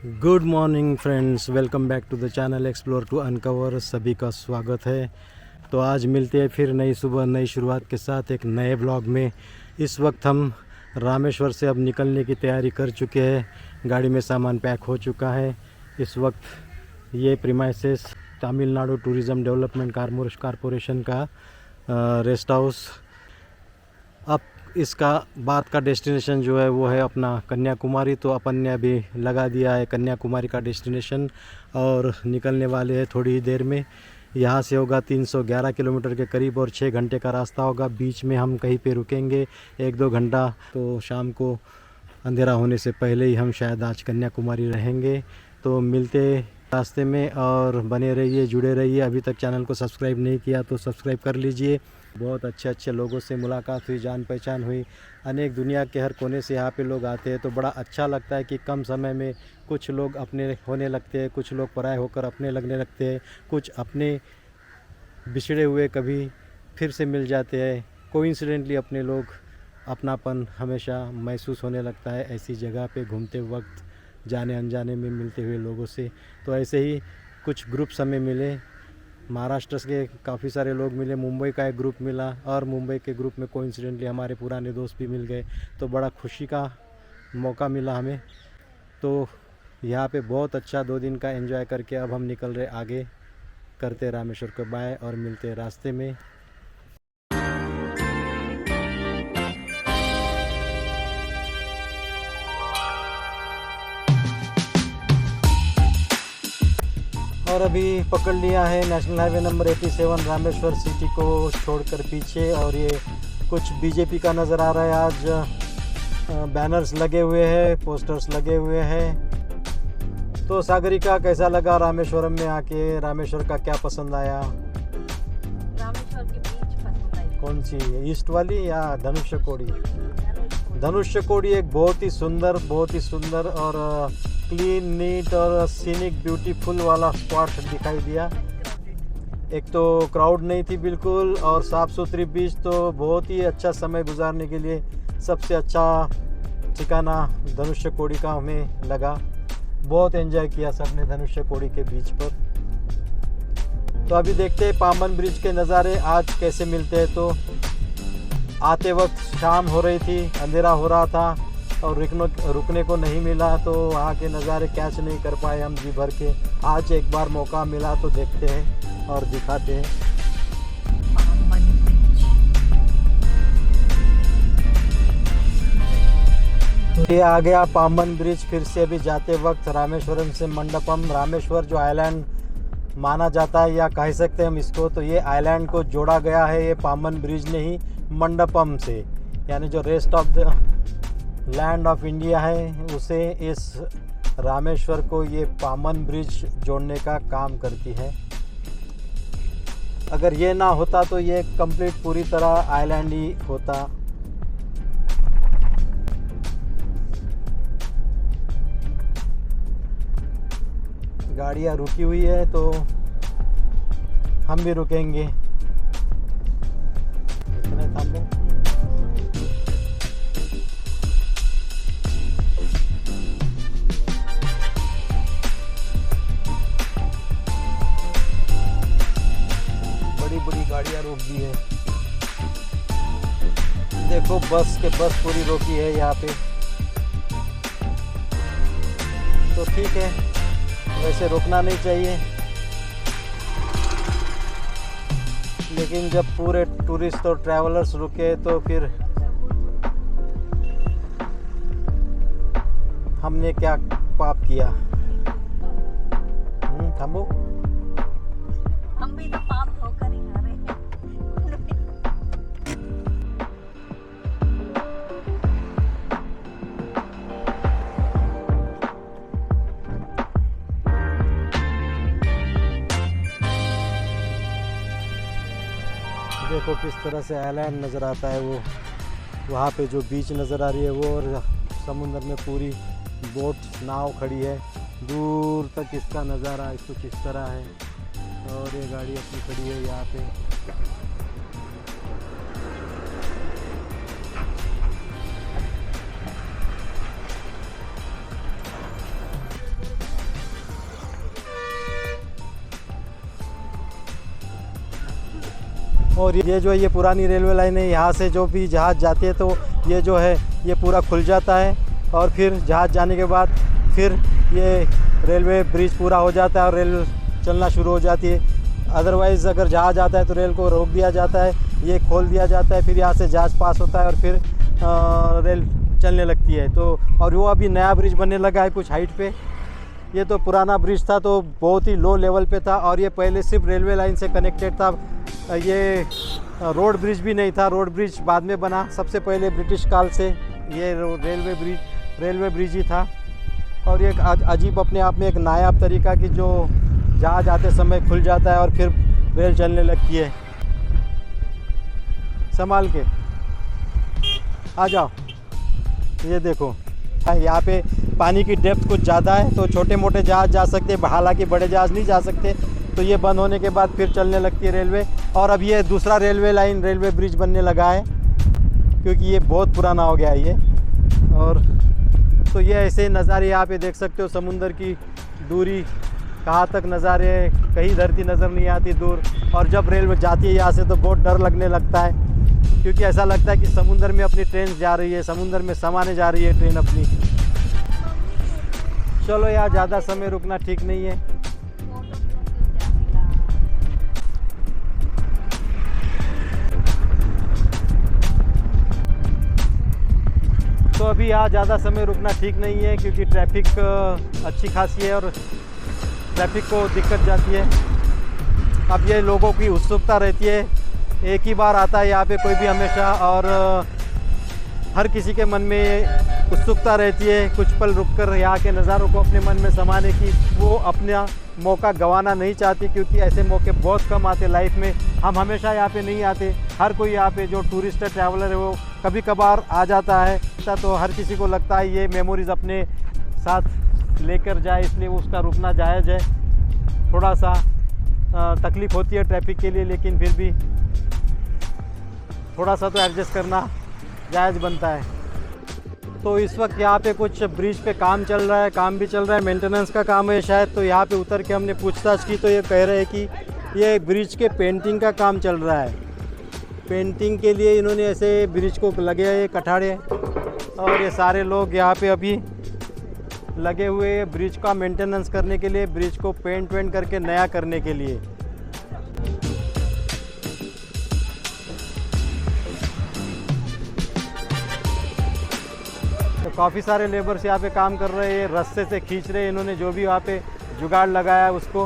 Good morning friends, welcome back to the channel explore to uncover. सभी का स्वागत है। तो आज मिलते हैं फिर नई सुबह नई शुरुआत के साथ एक नए ब्लॉग में। इस वक्त हम रामेश्वर से अब निकलने की तैयारी कर चुके हैं। गाड़ी में सामान पैक हो चुका है। इस वक्त ये premises Tamil Nadu tourism development corporation का रेस्ट हाउस। अब इसका बाद का डेस्टिनेशन जो है वो है अपना कन्याकुमारी। तो अपन ने अभी लगा दिया है कन्याकुमारी का डेस्टिनेशन और निकलने वाले हैं थोड़ी ही देर में। यहाँ से होगा 311 किलोमीटर के करीब और 6 घंटे का रास्ता होगा। बीच में हम कहीं पे रुकेंगे 1-2 घंटा। तो शाम को अंधेरा होने से पहले ही हम शायद आज कन्याकुमारी रहेंगे। तो मिलते रास्ते में और बने रहिए, जुड़े रहिए। अभी तक चैनल को सब्सक्राइब नहीं किया तो सब्सक्राइब कर लीजिए। बहुत अच्छे लोगों से मुलाकात हुई, जान पहचान हुई। अनेक दुनिया के हर कोने से यहाँ पे लोग आते हैं। तो बड़ा अच्छा लगता है कि कम समय में कुछ लोग अपने होने लगते हैं, कुछ लोग पराए होकर अपने लगने लगते हैं, कुछ अपने बिछड़े हुए कभी फिर से मिल जाते हैं। कोइंसिडेंटली अपने लोग अपनापन हमेशा महसूस होने लगता है ऐसी जगह पे घूमते वक्त, जाने अनजाने में मिलते हुए लोगों से। तो ऐसे ही कुछ ग्रुप्स हमें मिले। महाराष्ट्र के काफ़ी सारे लोग मिले, मुंबई का एक ग्रुप मिला और मुंबई के ग्रुप में कोइंसिडेंटली हमारे पुराने दोस्त भी मिल गए। तो बड़ा खुशी का मौका मिला हमें। तो यहाँ पे बहुत अच्छा 2 दिन का एंजॉय करके अब हम निकल रहे आगे, करते रामेश्वर को बाय और मिलते रास्ते में। और अभी पकड़ लिया है national highway number 87 Rameshwar city को छोड़कर पीछे। और ये कुछ बीजेपी का नज़र आ रहा है। आज बैनर्स लगे हुए हैं, पोस्टर्स लगे हुए हैं। तो सागरिका, कैसा लगा रामेश्वरम में आके? रामेश्वर का क्या पसंद आया? रामेश्वर की बीच पसंद आई। कौन सी, ईस्ट वाली या धनुष्यकोडी? धनुष्यकोडी एक बहुत ही सुंदर और क्लीन, नीट और सीनिक ब्यूटीफुल वाला स्पॉट दिखाई दिया। एक तो क्राउड नहीं थी बिल्कुल और साफ़ सुथरी बीच। तो बहुत ही अच्छा समय गुजारने के लिए सबसे अच्छा ठिकाना धनुष्यकोडी का हमें लगा। बहुत एंजॉय किया सबने धनुष्यकोडी के बीच पर। तो अभी देखते हैं पामन ब्रिज के नज़ारे आज कैसे मिलते हैं। तो आते वक्त शाम हो रही थी, अंधेरा हो रहा था और रुकने को नहीं मिला। तो वहाँ के नज़ारे कैच नहीं कर पाए हम जी भर के। आज एक बार मौका मिला तो देखते हैं और दिखाते हैं। तो ये आ गया पामन ब्रिज। फिर से अभी जाते वक्त रामेश्वरम से मंडपम, रामेश्वर जो आइलैंड माना जाता है या कह सकते हैं हम इसको, तो ये आइलैंड को जोड़ा गया है ये पामन ब्रिज ने ही मंडपम से। यानी जो rest of the land of India है उसे इस रामेश्वर को ये पामन ब्रिज जोड़ने का काम करती है। अगर ये ना होता तो ये कंप्लीट पूरी तरह आइलैंड ही होता। गाड़ियाँ रुकी हुई है तो हम भी रुकेंगे। इतने थामे बड़ी गाड़ियाँ रोक दी है। देखो बस पूरी रोकी है यहाँ पे। तो ठीक है, वैसे रोकना नहीं चाहिए, लेकिन जब पूरे टूरिस्ट और ट्रैवलर्स रुके तो फिर हमने क्या पाप किया? थामो, हम भी तो पाप धोकर ही आ रहे हैं। देखो किस तरह से आइलैंड नज़र आता है। वो वहाँ पे जो बीच नज़र आ रही है वो, और समुद्र में पूरी बोट नाव खड़ी है। दूर तक इसका नज़ारा कुछ इस तरह है। और ये गाड़ी अपनी खड़ी है यहाँ पे। और ये जो है ये पुरानी रेलवे लाइन है, यहाँ से जो भी जहाज़ जाती है तो ये जो है ये पूरा खुल जाता है और फिर जहाज़ जाने के बाद फिर ये रेलवे ब्रिज पूरा हो जाता है और रेल चलना शुरू हो जाती है। अदरवाइज़ अगर जहाज़ आता है तो रेल को रोक दिया जाता है, ये खोल दिया जाता है, फिर यहाँ से जहाज़ पास होता है और फिर रेल चलने लगती है। तो और वो अभी नया ब्रिज बनने लगा है कुछ हाइट पे। ये तो पुराना ब्रिज था तो बहुत ही लो लेवल पे था और ये पहले सिर्फ रेलवे लाइन से कनेक्टेड था। ये रोड ब्रिज भी नहीं था, रोड ब्रिज बाद में बना। सबसे पहले ब्रिटिश काल से ये रेलवे ब्रिज ही था। और ये अजीब अपने आप में एक नायाब तरीका की जो जहाज आते समय खुल जाता है और फिर रेल चलने लगती है। संभाल के आ जाओ। ये देखो यहाँ पे पानी की डेप्थ कुछ ज़्यादा है तो छोटे मोटे जहाज़ जा सकते हैं, हालांकि बड़े जहाज़ नहीं जा सकते। तो ये बंद होने के बाद फिर चलने लगती है रेलवे। और अब ये दूसरा रेलवे ब्रिज बनने लगा है क्योंकि ये बहुत पुराना हो गया है ये। और तो ये ऐसे नज़ारे यहाँ पे देख सकते हो, समुंदर की दूरी कहाँ तक नज़ारे, कहीं धरती नज़र नहीं आती दूर। और जब रेल जाती है यहाँ से तो बहुत डर लगने लगता है क्योंकि ऐसा लगता है कि समुंदर में अपनी ट्रेन जा रही है, समुंदर में समाने जा रही है ट्रेन अपनी। चलो यार ज़्यादा समय रुकना ठीक नहीं है। तो अभी यहाँ ज़्यादा समय रुकना ठीक नहीं है क्योंकि ट्रैफिक अच्छी खासी है और ट्रैफिक को दिक्कत जाती है। अब ये लोगों की उत्सुकता रहती है, एक ही बार आता है यहाँ पे कोई भी हमेशा, और हर किसी के मन में उत्सुकता रहती है कुछ पल रुककर यहाँ के नज़ारों को अपने मन में समाने की। वो अपना मौका गंवाना नहीं चाहती क्योंकि ऐसे मौके बहुत कम आते लाइफ में। हम हमेशा यहाँ पे नहीं आते, हर कोई यहाँ पे जो टूरिस्ट है, ट्रैवलर है, वो कभी कभार आ जाता है। तो हर किसी को लगता है ये मेमोरीज़ अपने साथ लेकर जाए, इसलिए उसका रुकना जायज़ है। थोड़ा सा तकलीफ़ होती है ट्रैफिक के लिए, लेकिन फिर भी थोड़ा सा तो एडजस्ट करना जायज़ बनता है। तो इस वक्त यहाँ पे कुछ ब्रिज पे काम चल रहा है, काम भी चल रहा है, मेंटेनेंस का काम है शायद। तो यहाँ पे उतर के हमने पूछताछ की तो ये कह रहे हैं कि ये ब्रिज के पेंटिंग का काम चल रहा है। पेंटिंग के लिए इन्होंने ऐसे ब्रिज को लगे हैं कठाड़े, और ये सारे लोग यहाँ पे अभी लगे हुए हैं ब्रिज का मेंटेनेंस करने के लिए, ब्रिज को पेंट वेंट करके नया करने के लिए। तो काफ़ी सारे लेबर्स यहाँ पे काम कर रहे हैं, रस्से से खींच रहे हैं इन्होंने, जो भी वहाँ पे जुगाड़ लगाया है उसको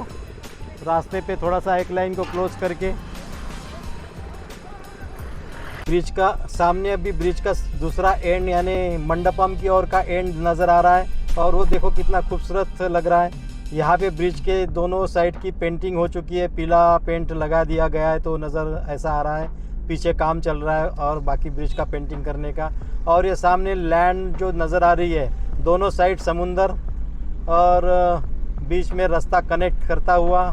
रास्ते पे थोड़ा सा एक लाइन को क्लोज करके। ब्रिज का सामने अभी ब्रिज का दूसरा एंड यानी मंडपम की ओर का एंड नज़र आ रहा है, और वो देखो कितना खूबसूरत लग रहा है। यहाँ पे ब्रिज के दोनों साइड की पेंटिंग हो चुकी है, पीला पेंट लगा दिया गया है, तो नज़र ऐसा आ रहा है पीछे काम चल रहा है और बाकी ब्रिज का पेंटिंग करने का। और ये सामने लैंड जो नज़र आ रही है, दोनों साइड समुंदर और बीच में रास्ता कनेक्ट करता हुआ,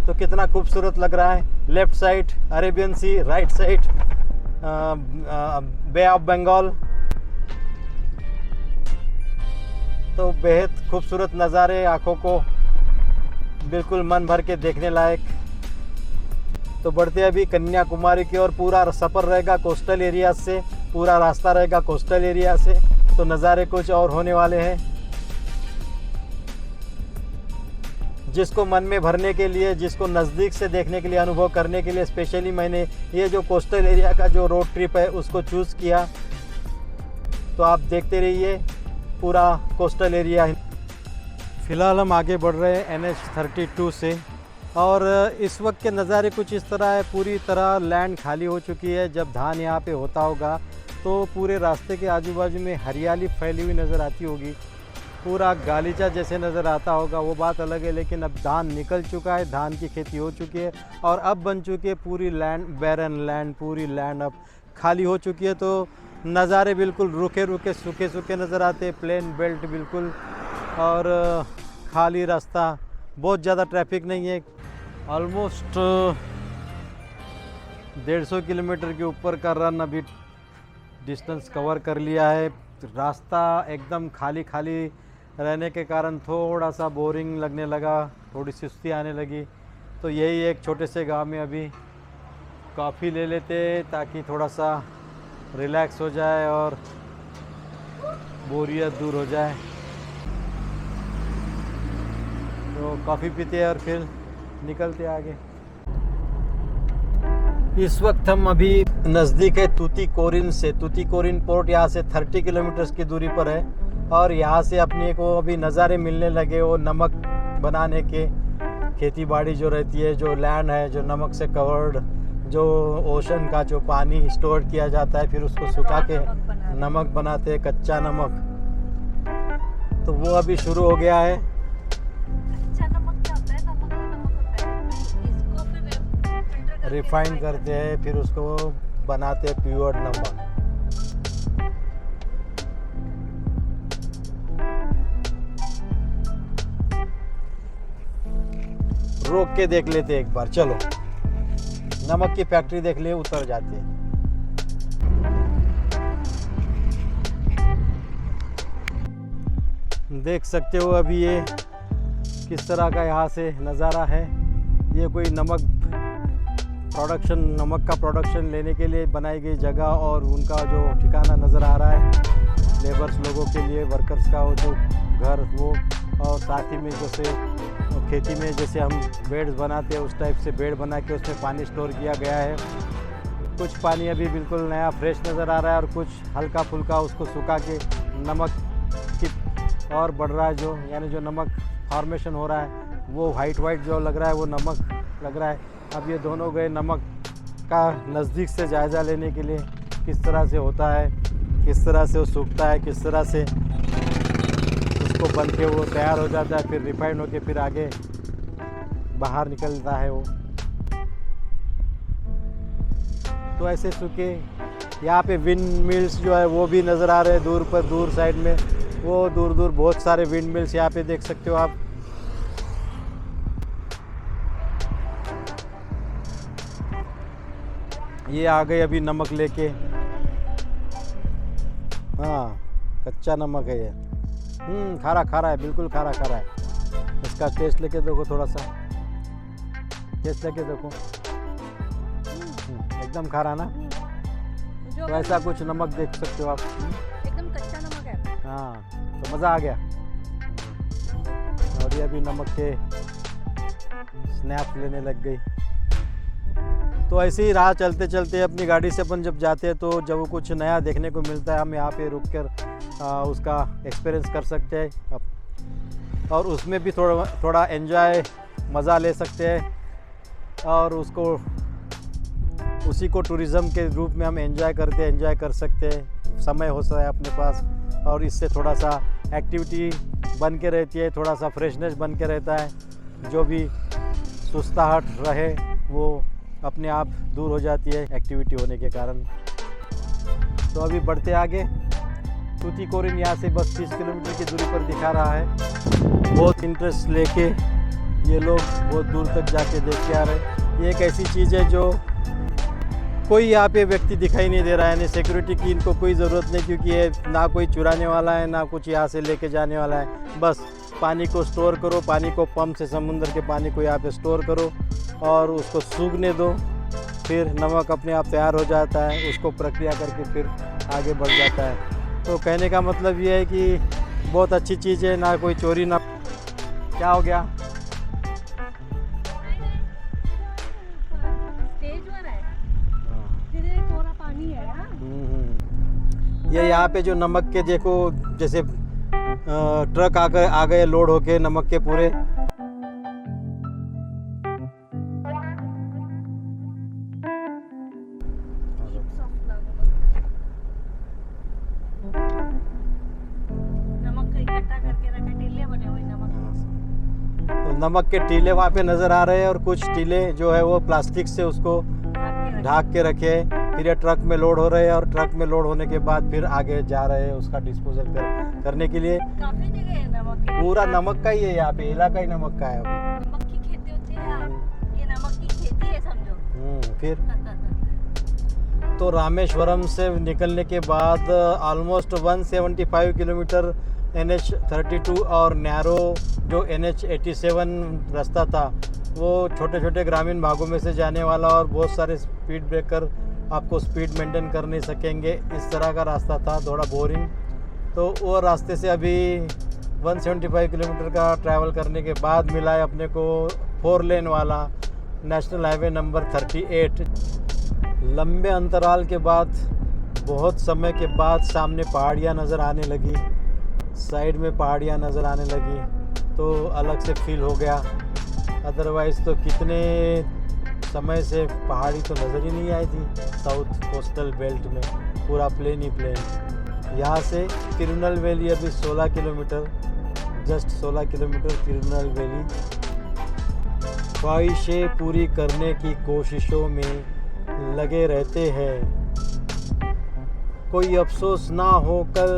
तो कितना खूबसूरत लग रहा है। Left side Arabian Sea, right side Bay of Bengal. तो बेहद खूबसूरत नज़ारे, आँखों को बिल्कुल मन भर के देखने लायक। तो बढ़ते अभी कन्याकुमारी की ओर, पूरा सफ़र रहेगा कोस्टल एरिया से, पूरा रास्ता रहेगा कोस्टल एरिया से, तो नज़ारे कुछ और होने वाले हैं। जिसको मन में भरने के लिए, जिसको नज़दीक से देखने के लिए, अनुभव करने के लिए स्पेशली मैंने ये जो कोस्टल एरिया का जो रोड ट्रिप है उसको चूज़ किया। तो आप देखते रहिए पूरा कोस्टल एरिया। फ़िलहाल हम आगे बढ़ रहे हैं NH32 से, और इस वक्त के नज़ारे कुछ इस तरह है। पूरी तरह लैंड खाली हो चुकी है। जब धान यहाँ पे होता होगा तो पूरे रास्ते के आजू बाजू में हरियाली फैली हुई नज़र आती होगी, पूरा गालीचा जैसे नज़र आता होगा, वो बात अलग है। लेकिन अब धान निकल चुका है, धान की खेती हो चुकी है और अब बन चुकी है पूरी लैंड, बैरन लैंड, पूरी लैंड अब खाली हो चुकी है। तो नज़ारे बिल्कुल रूखे रूखे सूखे सूखे नज़र आते हैं, प्लेन बेल्ट बिल्कुल, और खाली रास्ता, बहुत ज़्यादा ट्रैफिक नहीं है। ऑलमोस्ट 150 किलोमीटर के ऊपर का रन अभी डिस्टेंस कवर कर लिया है। रास्ता एकदम खाली खाली रहने के कारण थोड़ा सा बोरिंग लगने लगा, थोड़ी सुस्ती आने लगी। तो यही एक छोटे से गांव में अभी कॉफ़ी ले लेते ताकि थोड़ा सा रिलैक्स हो जाए और बोरियत दूर हो जाए। तो कॉफ़ी पीते और फिर निकलते आगे। इस वक्त हम अभी नज़दीक है तूतीकोरिन से। तूतीकोरिन पोर्ट यहाँ से 30 किलोमीटर की दूरी पर है और यहाँ से अपने को अभी नज़ारे मिलने लगे वो नमक बनाने के। खेती बाड़ी जो रहती है, जो लैंड है जो नमक से कवर्ड, जो ओशन का जो पानी स्टोर किया जाता है फिर उसको सुखा के नमक बनाते हैं, कच्चा नमक। तो वो अभी शुरू हो गया है। अच्छा नमक क्या होता है? नमक होता है। इसको फिर फिल्टर करके रिफाइन करते हैं फिर उसको बनाते हैं प्योर नमक। रोक के देख लेते हैं एक बार, चलो नमक की फैक्ट्री देख ले, उतर जाते हैं। देख सकते हो अभी ये किस तरह का यहाँ से नज़ारा है। ये कोई नमक का प्रोडक्शन लेने के लिए बनाई गई जगह और उनका जो ठिकाना नज़र आ रहा है लेबर्स लोगों के लिए, वर्कर्स का वो जो घर वो, और साथ ही में जैसे खेती में जैसे हम बेड्स बनाते हैं उस टाइप से बेड बना के उसमें पानी स्टोर किया गया है। कुछ पानी अभी बिल्कुल नया फ्रेश नज़र आ रहा है और कुछ हल्का फुल्का उसको सुखा के नमक की और बढ़ रहा है, जो यानी जो नमक फॉर्मेशन हो रहा है वो वाइट जो लग रहा है वो नमक लग रहा है। अब ये दोनों गए नमक का नज़दीक से जायज़ा लेने के लिए, किस तरह से होता है, किस तरह से वो सूखता है, किस तरह से उसको बन के वो तैयार हो जाता है, फिर रिफाइंड होके फिर आगे बाहर निकलता है वो। तो ऐसे सूखे यहाँ पे विंड मिल्स जो है वो भी नज़र आ रहे हैं दूर पर, दूर साइड में वो दूर बहुत सारे विंड मिल्स यहाँ पे देख सकते हो आप। ये आ गए अभी नमक लेके। हाँ कच्चा नमक है ये। खारा खारा है, बिल्कुल खारा खारा है। इसका टेस्ट लेके देखो, थोड़ा सा टेस्ट लेके देखो। एकदम खारा ना, तो ऐसा कुछ नमक देख सकते हो आप। एकदम कच्चा नमक है। हाँ तो मज़ा आ गया। और ये अभी नमक के स्नैप लेने लग गई। तो ऐसे ही राह चलते चलते अपनी गाड़ी से अपन जब जाते हैं तो जब कुछ नया देखने को मिलता है हम यहाँ पे रुक कर उसका एक्सपीरियंस कर सकते हैं और उसमें भी थोड़ा एंजॉय मज़ा ले सकते हैं और उसी को टूरिज़्म के रूप में हम एंजॉय कर सकते हैं। समय होता है अपने पास और इससे थोड़ा सा एक्टिविटी बन के रहती है, थोड़ा सा फ्रेशनेस बन के रहता है। जो भी सुस्ताहट रहे वो अपने आप दूर हो जाती है एक्टिविटी होने के कारण। तो अभी बढ़ते आगे। तूतीकोरिन यहाँ से बस 30 किलोमीटर की दूरी पर दिखा रहा है। बहुत इंटरेस्ट लेके ये लोग बहुत दूर तक जाके देख के आ रहे हैं। ये एक ऐसी चीज़ है जो कोई यहाँ पे व्यक्ति दिखाई नहीं दे रहा है, यानी सिक्योरिटी की इनको कोई ज़रूरत नहीं, क्योंकि ये ना कोई चुराने वाला है ना कुछ यहाँ से लेके जाने वाला है। बस पानी को स्टोर करो, पानी को पंप से समुद्र के पानी को यहाँ पे स्टोर करो और उसको सूखने दो, फिर नमक अपने आप तैयार हो जाता है, उसको प्रक्रिया करके फिर आगे बढ़ जाता है। तो कहने का मतलब ये है कि बहुत अच्छी चीज़ है, ना कोई चोरी ना। क्या हो गया? ये यहाँ पे जो नमक के देखो जैसे ट्रक आ गए लोड होके नमक के पूरे। नमक का इकट्ठा करके रखे टीले बने हुए नमक। तो नमक के टीले वहाँ पे नज़र आ रहे हैं और कुछ टीले जो है वो प्लास्टिक से उसको ढाक के रखे हैं। फिर ये ट्रक में लोड हो रहे हैं और ट्रक में लोड होने के बाद फिर आगे जा रहे हैं उसका डिस्पोजल करने के लिए। काफी जगह है नमक की। पूरा नमक का ही है यहाँ पे, इलाका ही नमक का है। नमक की खेती होती है, ये नमक की खेती है समझो। फिर तो रामेश्वरम से निकलने के बाद ऑलमोस्ट 175 किलोमीटर NH32 और नैरो जो NH87 रास्ता था वो छोटे छोटे ग्रामीण भागों में से जाने वाला और बहुत सारे स्पीड ब्रेकर, आपको स्पीड मेंटेन कर नहीं सकेंगे, इस तरह का रास्ता था, थोड़ा बोरिंग। तो वो रास्ते से अभी 175 किलोमीटर का ट्रैवल करने के बाद मिला है अपने को 4 लेन वाला नेशनल हाईवे नंबर 38। लंबे अंतराल के बाद, बहुत समय के बाद सामने पहाड़ियाँ नज़र आने लगी, साइड में पहाड़ियाँ नज़र आने लगी, तो अलग से फील हो गया। अदरवाइज़ तो कितने समय से पहाड़ी तो नज़र ही नहीं आई थी साउथ कोस्टल बेल्ट में, पूरा प्लेन ही प्लेन। यहाँ से तिरुनेलवेली अभी 16 किलोमीटर, जस्ट 16 किलोमीटर तिरुनेलवेली। ख्वाहिशें पूरी करने की कोशिशों में लगे रहते हैं, कोई अफसोस ना हो कल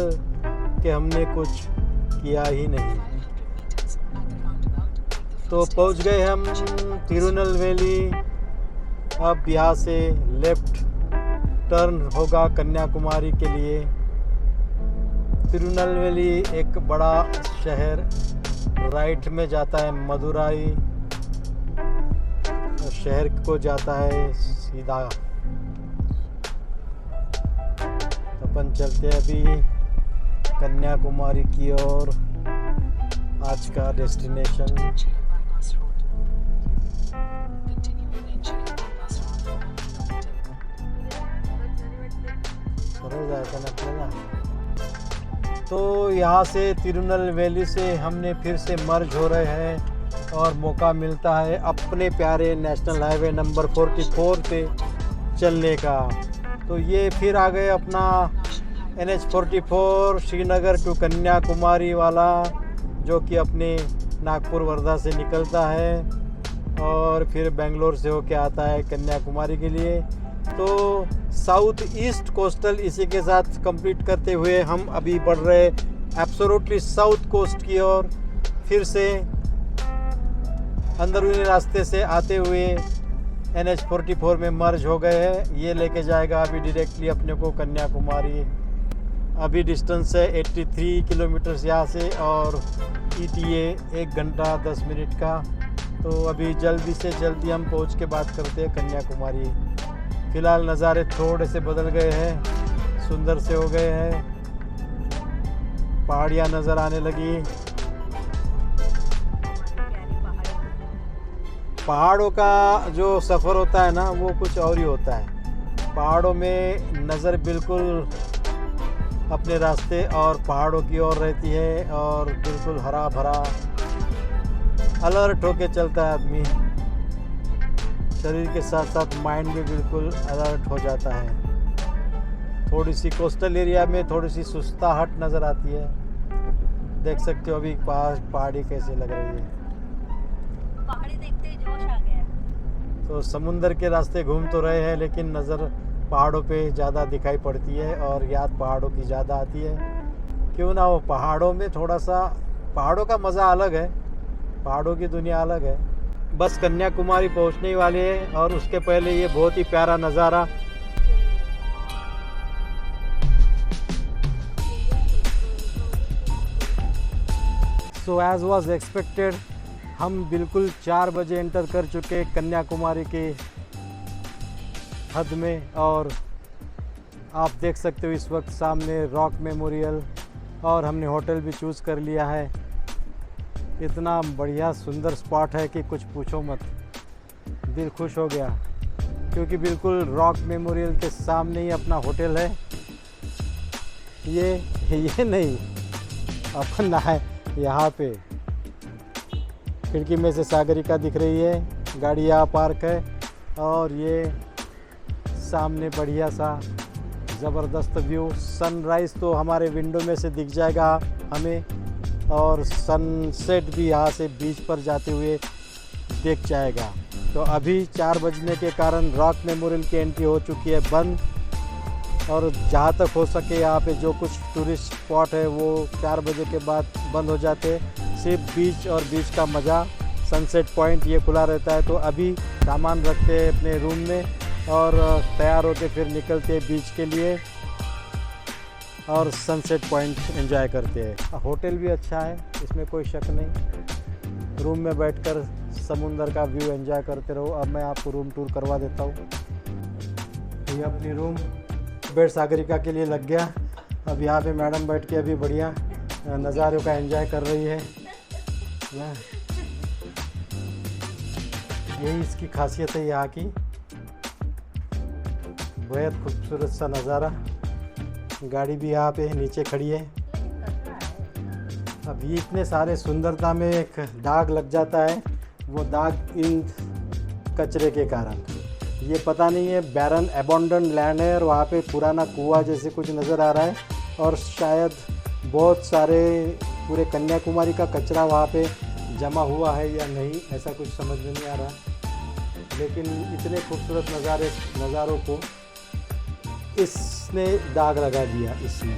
कि हमने कुछ किया ही नहीं। तो पहुंच गए हम तिरुनेलवेली। अब यहाँ से लेफ्ट टर्न होगा कन्याकुमारी के लिए। तिरुनेलवेली एक बड़ा शहर, राइट में जाता है मदुराई, शहर को जाता है सीधा। अपन चलते हैं अभी कन्याकुमारी की ओर, आज का डेस्टिनेशन। तो यहाँ से तिरुनेलवेली से हमने फिर से मर्ज हो रहे हैं और मौका मिलता है अपने प्यारे नेशनल हाईवे नंबर 44 पे चलने का। तो ये फिर आ गए अपना NH44 श्रीनगर टू कन्याकुमारी वाला, जो कि अपने नागपुर वर्धा से निकलता है और फिर बेंगलोर से होके आता है कन्याकुमारी के लिए। तो साउथ ईस्ट कोस्टल इसी के साथ कंप्लीट करते हुए हम अभी बढ़ रहे एब्सोल्युटली साउथ कोस्ट की ओर। फिर से अंदरूनी रास्ते से आते हुए NH44 में मर्ज हो गए हैं। ये लेके जाएगा अभी डायरेक्टली अपने को कन्याकुमारी। अभी डिस्टेंस है 83 किलोमीटर यहाँ से और ETA 1 घंटा 10 मिनट का। तो अभी जल्दी से जल्दी हम पहुँच के बात करते हैं कन्याकुमारी। फ़िलहाल नज़ारे थोड़े से बदल गए हैं, सुंदर से हो गए हैं, पहाड़ियाँ नज़र आने लगी। पहाड़ों का जो सफ़र होता है ना, वो कुछ और ही होता है। पहाड़ों में नज़र बिल्कुल अपने रास्ते और पहाड़ों की ओर रहती है और बिल्कुल हरा भरा, अलर्ट होके चलता है आदमी। शरीर के साथ साथ माइंड भी बिल्कुल अलर्ट हो जाता है। थोड़ी सी कोस्टल एरिया में थोड़ी सी सुस्ताहट नज़र आती है। देख सकते हो अभी पहाड़ी कैसे लग रही है। पहाड़ी देखते ही जोश आ गया। तो समुंदर के रास्ते घूम तो रहे हैं, लेकिन नज़र पहाड़ों पे ज़्यादा दिखाई पड़ती है और याद पहाड़ों की ज़्यादा आती है। क्यों ना हो, पहाड़ों में थोड़ा सा, पहाड़ों का मज़ा अलग है, पहाड़ों की दुनिया अलग है। बस कन्याकुमारी पहुंचने ही वाले हैं और उसके पहले ये बहुत ही प्यारा नज़ारा। सो एज वाज एक्सपेक्टेड, हम बिल्कुल 4 बजे एंटर कर चुके कन्याकुमारी के हद में। और आप देख सकते हो इस वक्त सामने रॉक मेमोरियल, और हमने होटल भी चूज़ कर लिया है। इतना बढ़िया सुंदर स्पॉट है कि कुछ पूछो मत, दिल खुश हो गया, क्योंकि बिल्कुल रॉक मेमोरियल के सामने ही अपना होटल है। ये नहीं, अपन है यहाँ पे। खिड़की में से सागरिका दिख रही है, गाड़ी यहाँ पार्क है और ये सामने बढ़िया सा ज़बरदस्त व्यू। सनराइज़ तो हमारे विंडो में से दिख जाएगा हमें, और सनसेट भी यहाँ से बीच पर जाते हुए दिख जाएगा। तो अभी 4 बजने के कारण रॉक मेमोरियल की एंट्री हो चुकी है बंद, और जहाँ तक हो सके यहाँ पे जो कुछ टूरिस्ट स्पॉट है वो 4 बजे के बाद बंद हो जाते हैं। सिर्फ बीच और बीच का मज़ा, सनसेट पॉइंट ये खुला रहता है। तो अभी सामान रखते हैं अपने रूम में और तैयार होके फिर निकलते हैं बीच के लिए और सनसेट पॉइंट एंजॉय करते हैं। होटल भी अच्छा है, इसमें कोई शक नहीं। रूम में बैठकर समुंदर का व्यू एंजॉय करते रहो। अब मैं आपको रूम टूर करवा देता हूँ। ये अपनी रूम बेड सागरिका के लिए लग गया। अब यहाँ पे मैडम बैठ के अभी बढ़िया नज़ारों का एंजॉय कर रही है। यही इसकी खासियत है यहाँ की, बेहद खूबसूरत सा नज़ारा। गाड़ी भी यहाँ पे नीचे खड़ी है। अब ये इतने सारे सुंदरता में एक दाग लग जाता है, वो दाग इन कचरे के कारण। ये पता नहीं है बैरन एबॉन्डन लैंड है और वहाँ पे पुराना कुआं जैसे कुछ नज़र आ रहा है, और शायद बहुत सारे पूरे कन्याकुमारी का कचरा वहाँ पे जमा हुआ है या नहीं, ऐसा कुछ समझ में नहीं आ रहा। लेकिन इतने खूबसूरत नज़ारों को इसने दाग लगा दिया इसमें।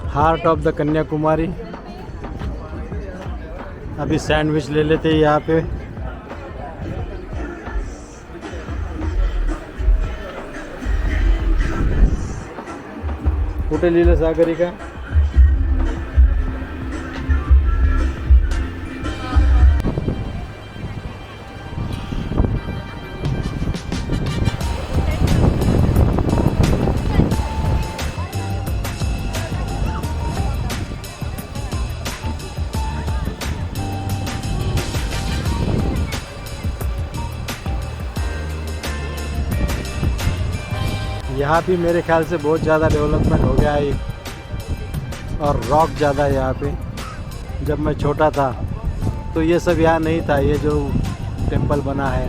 Heart of the Kanyakumari. अभी सैंडविच ले लेते हैं यहाँ पे। कुठे लिहिलं सागरिका? यहाँ भी मेरे ख्याल से बहुत ज़्यादा डेवलपमेंट हो गया है, और रॉक ज़्यादा है यहाँ पे। जब मैं छोटा था तो ये सब यहाँ नहीं था। ये जो टेंपल बना है,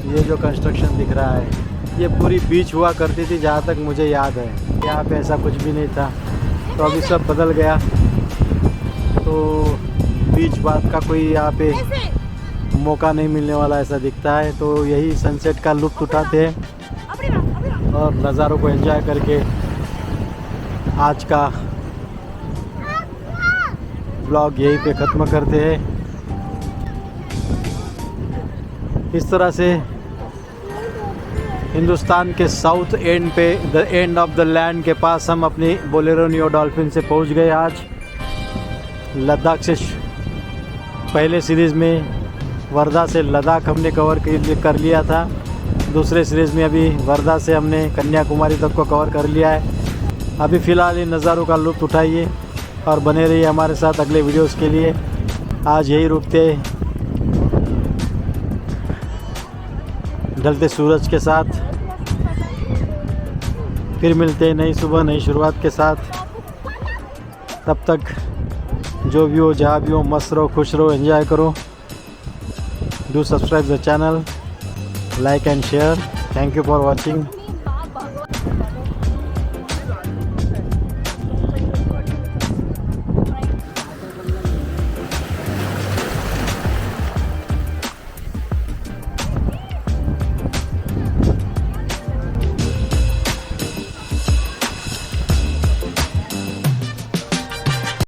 ये जो कंस्ट्रक्शन दिख रहा है, ये पूरी बीच हुआ करती थी जहाँ तक मुझे याद है। यहाँ पे ऐसा कुछ भी नहीं था, तो अभी सब बदल गया। तो बीच बात का कोई यहाँ पे मौका नहीं मिलने वाला ऐसा दिखता है। तो यही सनसेट का लुत्फ़ उठाते हैं और नज़ारों को एंजॉय करके आज का ब्लॉग यहीं पे ख़त्म करते हैं। इस तरह से हिंदुस्तान के साउथ एंड पे, the end of the land के पास हम अपनी बोलेरो नियो डॉल्फिन से पहुंच गए। आज लद्दाख से पहले सीरीज़ में वर्धा से लद्दाख हमने कवर कर लिया था। दूसरे सीरीज़ में अभी वर्धा से हमने कन्याकुमारी तक को कवर कर लिया है। अभी फ़िलहाल इन नज़ारों का लुत्फ़ उठाइए और बने रहिए हमारे साथ अगले वीडियोस के लिए। आज यही रुकते ढलते सूरज के साथ, फिर मिलते हैं नई सुबह नई शुरुआत के साथ। तब तक जो भी हो जहाँ भी हो, मस्त रहो, खुश रहो, एंजॉय करो। Do subscribe the channel, like and share. Thank you for watching.